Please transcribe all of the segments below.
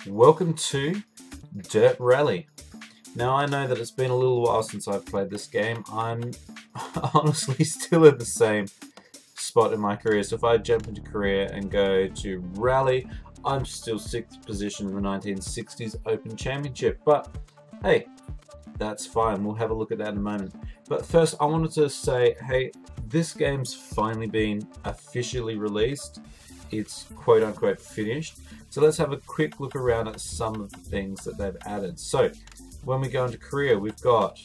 Welcome to Dirt Rally. Now I know that it's been a little while since I've played this game. I'm honestly still at the same spot in my career. So if I jump into career and go to rally, I'm still 6th position in the 1960s Open Championship. But hey, that's fine. We'll have a look at that in a moment. But first I wanted to say, hey, this game's finally been officially released. It's quote unquote finished. So let's have a quick look around at some of the things that they've added. So when we go into career, we've got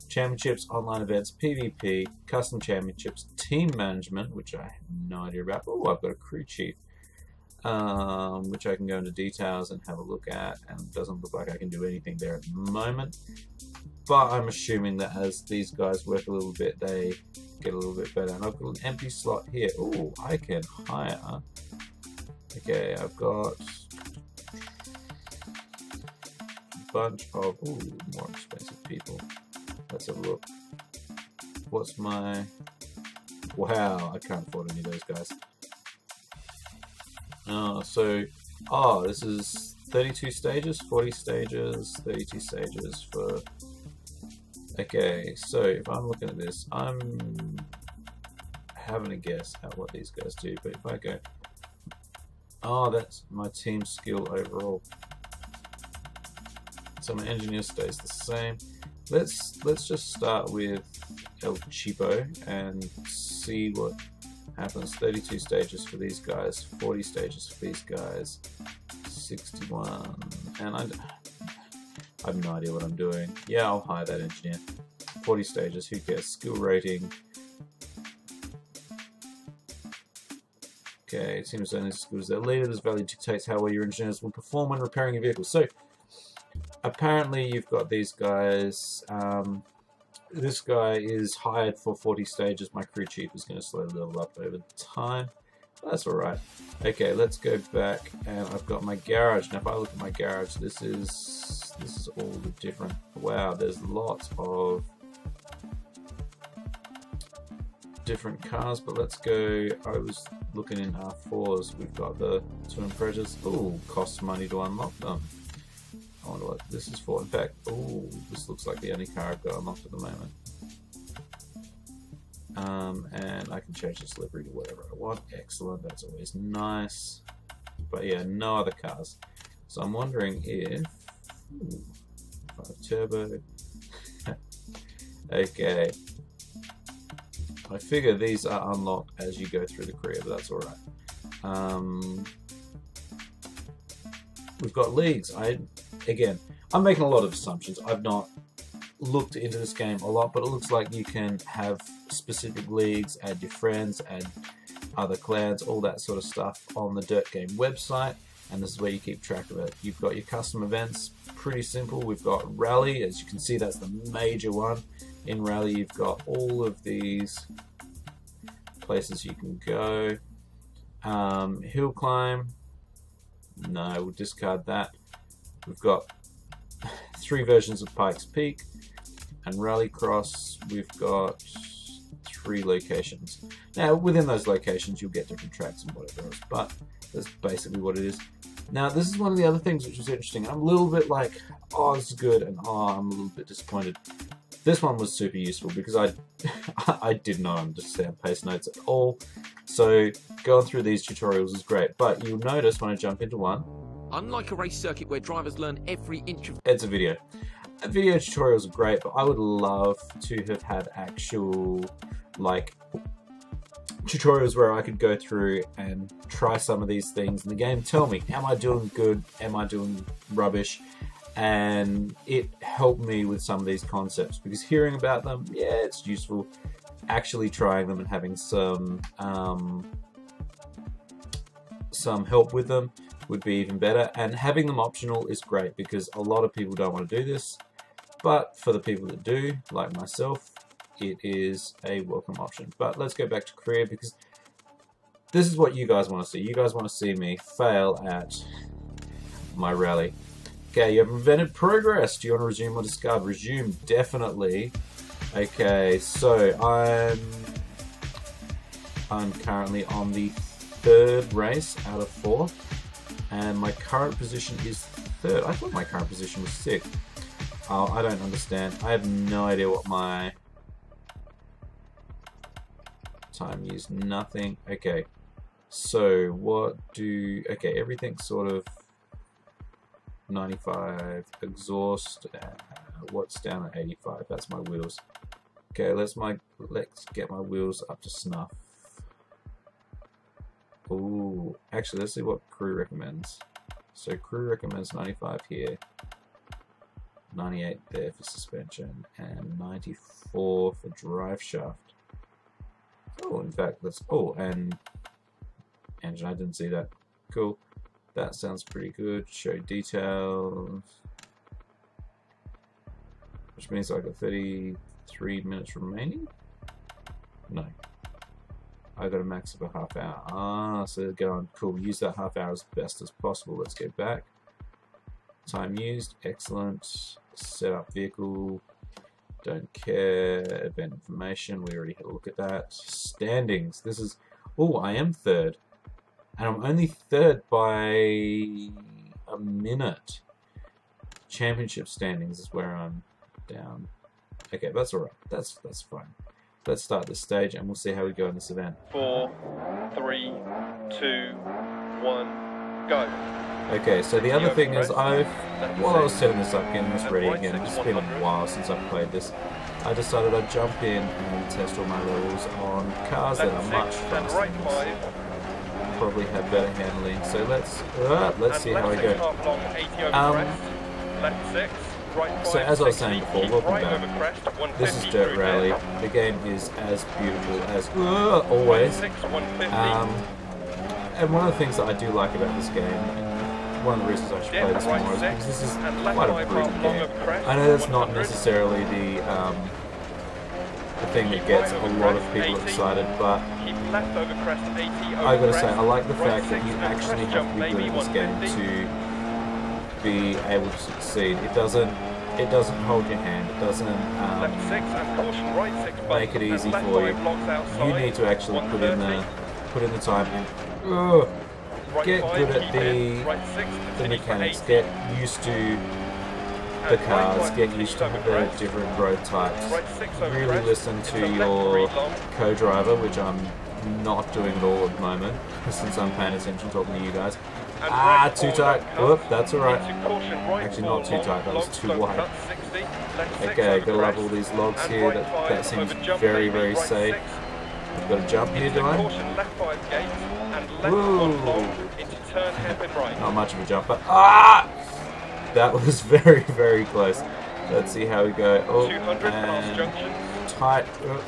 championships, online events, PvP, custom championships, team management, which I have no idea about. Oh, I've got a crew chief, which I can go into details and have a look at, and it doesn't look like I can do anything there at the moment. But I'm assuming that as these guys work a little bit, they get a little bit better. And I've got an empty slot here. Oh, I can hire. Okay, I've got a bunch of more expensive people. Let's have a look. What's my... Wow, I can't afford any of those guys. This is 32 stages, 40 stages, 32 stages for... Okay, so if I'm looking at this, I'm having a guess at what these guys do, but if I go... Oh, that's my team skill overall. So my engineer stays the same. Let's just start with El Cheapo and see what happens. 32 stages for these guys, 40 stages for these guys, 61, and I have no idea what I'm doing. Yeah, I'll hire that engineer. 40 stages, who cares? Skill rating. Okay, it seems only skills their leader. This value dictates how well your engineers will perform when repairing your vehicle. So, apparently you've got these guys. This guy is hired for 40 stages. My crew chief is going to slowly level up over time. That's alright. Okay, let's go back, and I've got my garage. Now if I look at my garage, this is all the different... Wow, there's lots of different cars, but let's go... I was looking in R4s. We've got the twin Imprezas. Ooh, costs money to unlock them. I wonder what this is for. In fact, ooh, this looks like the only car I've got unlocked at the moment. And I can change this livery to whatever I want. Excellent, that's always nice. But yeah, no other cars. So I'm wondering if... 5 turbo. Okay. I figure these are unlocked as you go through the career, but that's alright. We've got leagues. Again, I'm making a lot of assumptions. I've not looked into this game a lot, but it looks like you can have specific leagues, add your friends, add other clans, all that sort of stuff on the Dirt Game website, and this is where you keep track of it. You've got your custom events, pretty simple. We've got Rally, as you can see, that's the major one. In Rally, you've got all of these places you can go. Hill climb, no, we'll discard that. We've got 3 versions of Pikes Peak, and Rallycross, we've got 3 locations. Now, within those locations, you'll get different tracks and whatever else, but that's basically what it is. Now, this is one of the other things which is interesting. I'm a little bit like, oh, this is good, and oh, I'm a little bit disappointed. This one was super useful because I did not understand pace notes at all. So going through these tutorials is great, but you'll notice when I jump into one, unlike a race circuit where drivers learn every inch of... It's a video. Video tutorials are great, but I would love to have had actual, like, tutorials where I could go through and try some of these things in the game. Tell me, am I doing good? Am I doing rubbish? And it helped me with some of these concepts, because hearing about them, yeah, it's useful. Actually trying them and having some help with them would be even better, and having them optional is great because a lot of people don't want to do this, but for the people that do, like myself, it is a welcome option. But let's go back to career, because this is what you guys want to see. You guys want to see me fail at my rally. Okay, you have prevented progress. Do you want to resume or discard? Resume, definitely. Okay, so I'm currently on the 3rd race out of 4, and my current position is third. I thought my current position was sixth. Oh, I don't understand. I have no idea what my time used. Nothing. Okay. So what do... Okay, everything's sort of 95. Exhaust. What's down at 85? That's my wheels. Okay, let's get my wheels up to snuff. Ooh, actually, let's see what crew recommends. So crew recommends 95 here, 98 there for suspension, and 94 for drive shaft. Oh, in fact, and engine, I didn't see that. Cool. That sounds pretty good. Show details. Which means I got 33 minutes remaining? No. I got a max of a half hour. Ah, so they're going, cool, use that half hour as best as possible. Let's go back. Time used, excellent. Set up vehicle, don't care. Event information, we already had a look at that. Standings, this is, oh, I am third. And I'm only third by a minute. Championship standings is where I'm down. Okay, that's alright, that's fine. Let's start this stage and we'll see how we go in this event. 4, 3, 2, 1, go. Okay, so the other thing is while I was setting this up, getting this ready again, it's been a while since I've played this, I decided I'd jump in and test all my levels on cars that are much faster than this. Probably have better handling, so let's see how I go. So as I was saying before, welcome back. This is Dirt Rally. The game is as beautiful as always. And one of the things that I do like about this game, and one of the reasons I should play this more, is because this is quite a brutal game. I know that's not necessarily the thing that gets a lot of people excited, but I gotta say, I like the fact that you actually have to be good at this game to be able to succeed. It doesn't hold your hand. It doesn't make it easy for you. You need to actually put in the time and get good at the mechanics. Get used to the cars. Get used to the different road types. Really listen to your co-driver, which I'm not doing at all at the moment since I'm paying attention talking to you guys. Ah, too tight. Whoop, that's alright. Actually, not too tight, that was too wide. Okay, gotta love all these logs here. That seems very, very safe. I've got to jump here, do I? Whoa! Not much of a jump, but that was very, very close. Let's see how we go. Oh, and tight. Oh,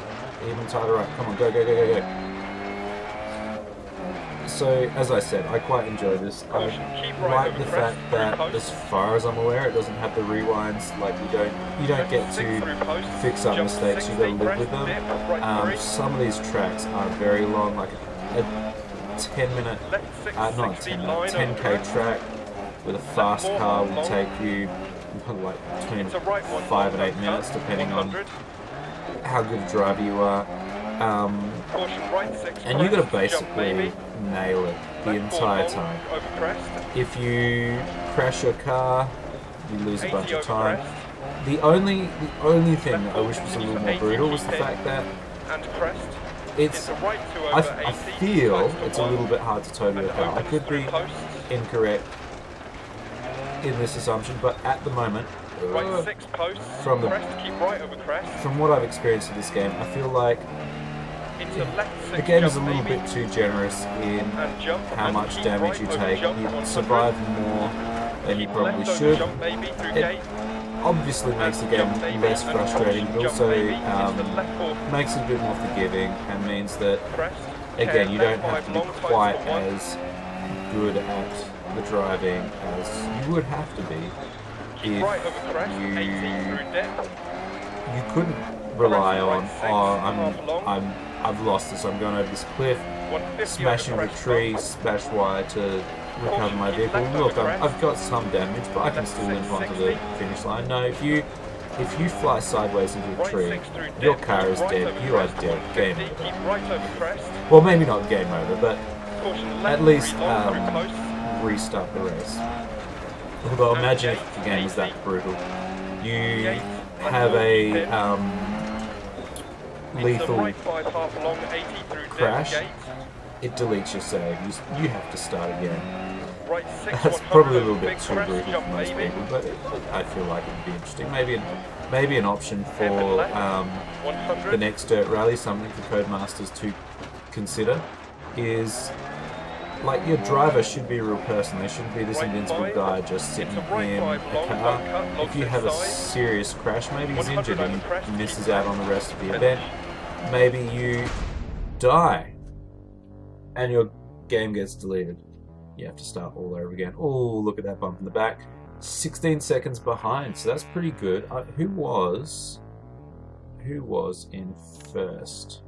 even tighter. Right, come on, go, go, go, go, go. So, as I said, I quite enjoy this. I like the fact that, as far as I'm aware, it doesn't have the rewinds. Like you don't get to fix up mistakes. You got to live with them. Some of these tracks are very long, like a 10-minute, not 10k track with a fast car will take you like between 5 and 8 minutes, depending on how good a driver you are. And you got to basically nail it the entire time. If you crash your car, you lose a bunch of time. The only thing that I wish was a little more brutal was the fact that I feel it's a little bit hard to tow your car. I could be incorrect in this assumption, but at the moment, from what I've experienced in this game, I feel like the game is a little bit too generous in how much damage you take. You survive more than you probably should. It obviously makes the game less frustrating, but also makes it a bit more forgiving and means that, again, you don't have to be quite as good at the driving as you would have to be if you couldn't rely on, I've lost this, I'm going over this cliff, smash into a tree, smash wire to recover my vehicle. Look, I've got some damage, but I can still limp onto the finish line. No, if you fly sideways into a tree, your car is dead, you are dead, game over. Well, maybe not game over, but at least restart the race. Although imagine if the game was that brutal. You have a lethal crash, it deletes your save. You have to start again. That's probably a little bit too brutal for most people, but I feel like it would be interesting. Maybe an option for the next Dirt Rally, something for Codemasters to consider, is like your driver should be a real person. They shouldn't be this invincible guy just sitting in a car. If you have a serious crash, maybe he's injured and he misses out on the rest of the event. Maybe you die and your game gets deleted. You have to start all over again. Oh, look at that bump in the back. 16 seconds behind, so that's pretty good. Who was in first?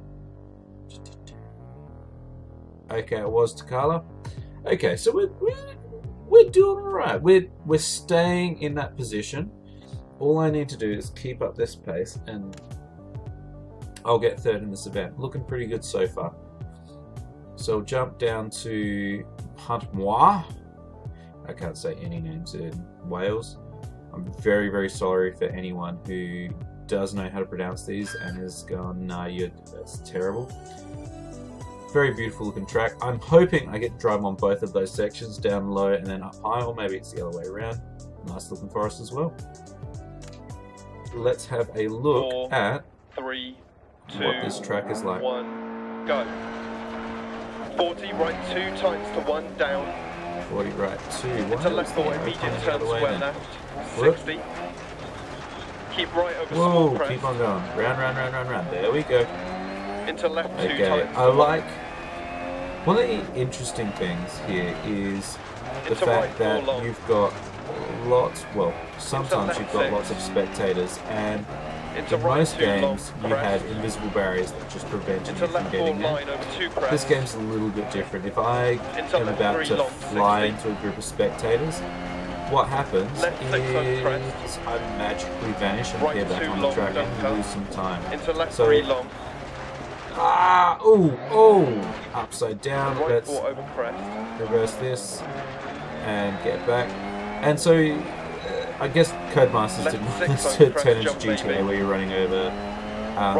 Okay, it was Takala. Okay, so we're doing all right. We're staying in that position. All I need to do is keep up this pace, and I'll get third in this event. Looking pretty good so far. So I'll jump down to Huntmois. I can't say any names in Wales. I'm very, very sorry for anyone who does know how to pronounce these and has gone, nah, that's terrible. Very beautiful looking track. I'm hoping I get to drive on both of those sections, down low and then up high, or maybe it's the other way around. Nice looking forest as well. Let's have a look at 3, 2, what this track is like. 1, go. 40 right 2 times to 1 down. 40 right 2. Into left 4 immediate turn square left. 60. Keep right over small crest. Keep on going. Round. There we go. Into left 2 Okay, times. I like. One of the interesting things here is the fact that you've got lots. Well, sometimes you've got lots of spectators, and in most games you had invisible barriers that just prevented you from getting in. This game's a little bit different. If I am about to fly into a group of spectators, what happens is I magically vanish and appear back on the track and lose some time. So, upside down. Let's reverse this and get back. And so, I guess Codemasters didn't want us to turn into GTA where you're running over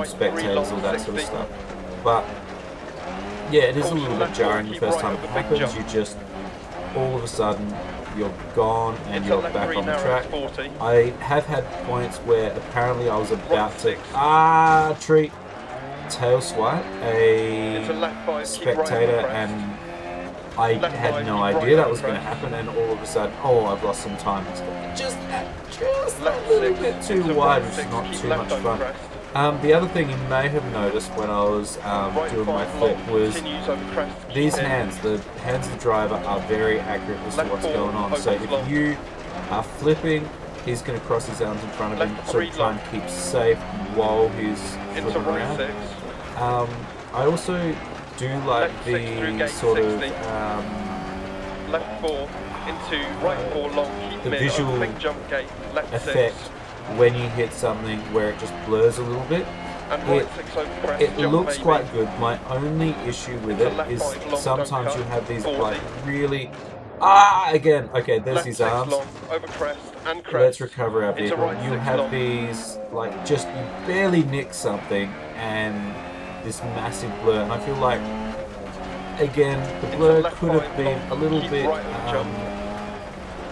spectators, all that sort of stuff. But yeah, it is a little bit jarring the first time it happens. You just, all of a sudden, you're gone and you're back on the track. I have had points where apparently I was about to treat tail swipe a spectator, and I had no idea that was going to happen, and all of a sudden, I've lost some time. It's just a little bit too wide, which is not too much fun. The other thing you may have noticed when I was doing my flip was these hands. The hands of the driver are very accurate as to what's going on. So if you are flipping, he's going to cross his arms in front of him, so try and keep safe while he's flipping around. I also do like the sort of left 4 into right 4 long, keep the mid, visual jump gate, left effect 6. When you hit something where it just blurs a little bit. And right 6 over crest, it jump looks baby. quite good. My only issue with it is sometimes you have these like really again. Okay, there's left his 6 arms. long, over crest and crest. Let's recover our vehicle. Right You 6 have long. these like just you barely nick something and this massive blur, and I feel like again the blur could have been a little bit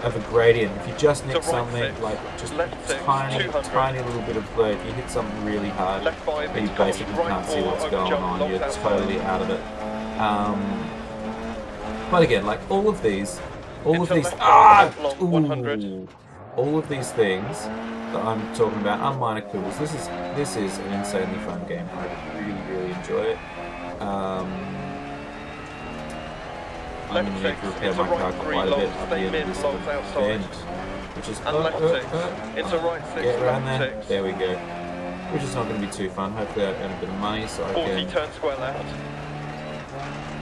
of a gradient. If you just nick something like just tiny little bit of blur, if you hit something really hard, then you basically can't see what's going on. You're totally out of it. But again, like all of these all of these things that I'm talking about are minor quibbles. This is an insanely fun game. I really enjoy it. I'm going to need to repair my car quite a bit at the end of this bend, which is get around there. There we go. Which is not going to be too fun. Hopefully I earn a bit of money so I can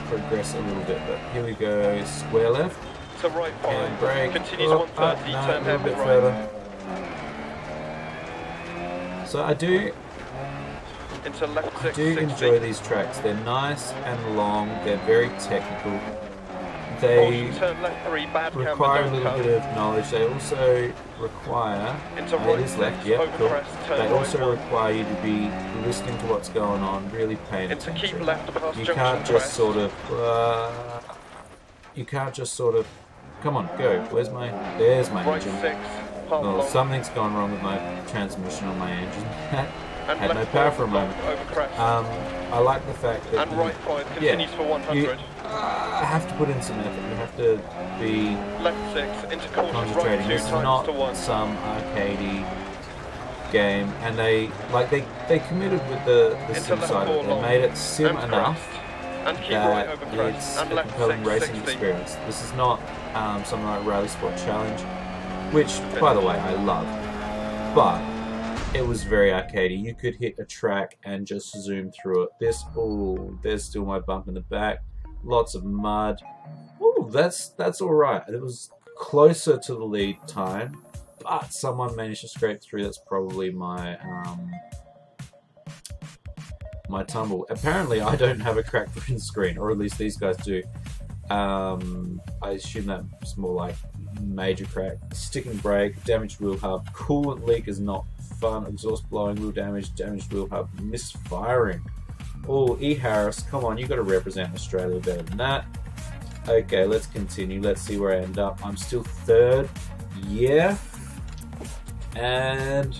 progress a little bit. But here we go, square left. To right 5. And brake. Continues 130. No, Turn a little bit right. further. So I do Into left 6. enjoy these tracks. They're nice and long. They're very technical. they turn left 3, bad require a camber, little don't bit of knowledge. They also require, into it is left, yeah, cool. turn They right also 1. require you to be listening to what's going on, really paying Into attention. keep left past You junction can't just crest. sort of, you can't just sort of, come on, go. Where's my, there's my Right engine. 6, half Well, long. something's gone wrong with my transmission on my engine. And Had no left power 4, for a moment. over crest. I like the fact that And right 5 continues for 100. you have to put in some effort. You have to be Left 6 into caution, right concentrating. 2 This is times not to 1. some arcadey game, and they committed with the Into sim left side of 4 it. They long. made it sim And enough crest. And keep right that over crest. it's And a left compelling 6, racing 60. experience. This is not something like Rally Sport Challenge, which, by the way, I love, but it was very arcadey. You could hit a track and just zoom through it. There's still my bump in the back. Lots of mud. Ooh, that's all right. It was closer to the lead time, but someone managed to scrape through. That's probably my my tumble. Apparently, I don't have a cracked print screen, or at least these guys do. I assume that's more like major crack. Sticking brake, damaged wheel hub, coolant leak is not fun, exhaust blowing, wheel damage, damaged wheel hub, misfiring. Oh, E. Harris, come on, you got to represent Australia better than that. Okay, let's continue. Let's see where I end up. I'm still third. Yeah. And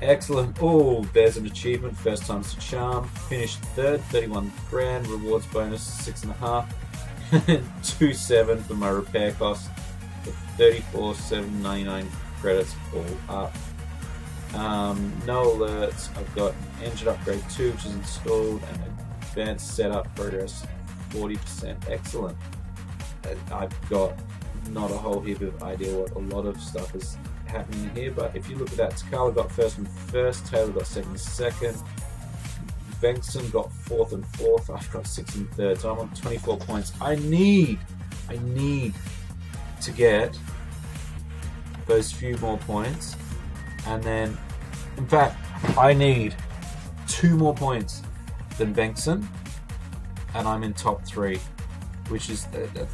excellent. Oh, there's an achievement. First time's the charm. Finished third, 31 grand. Rewards bonus, 6.5. 2.7 for my repair costs. 34,799 credits all up. No alerts. I've got engine upgrade 2, which is installed, and advanced setup progress 40%. Excellent. I've got not a whole heap of idea what a lot of stuff is happening here, but if you look at that, Takala got first and first, Taylor got second and second, Bengtson got fourth and fourth, I've got sixth and third, so I'm on 24 points. I need to get those few more points, and then, in fact, I need 2 more points than Bengtson, and I'm in top 3, which is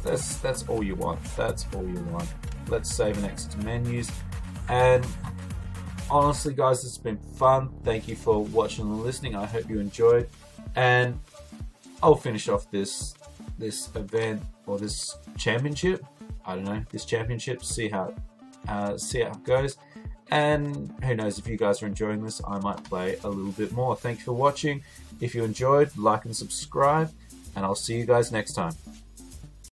that's all you want. That's all you want. Let's save and exit to menus. And honestly, guys, it's been fun. Thank you for watching and listening. I hope you enjoyed. And I'll finish off this event, or this championship. I don't know, this championship. See how it goes. And who knows, if you guys are enjoying this, I might play a little bit more. Thank you for watching. If you enjoyed, like and subscribe, and I'll see you guys next time.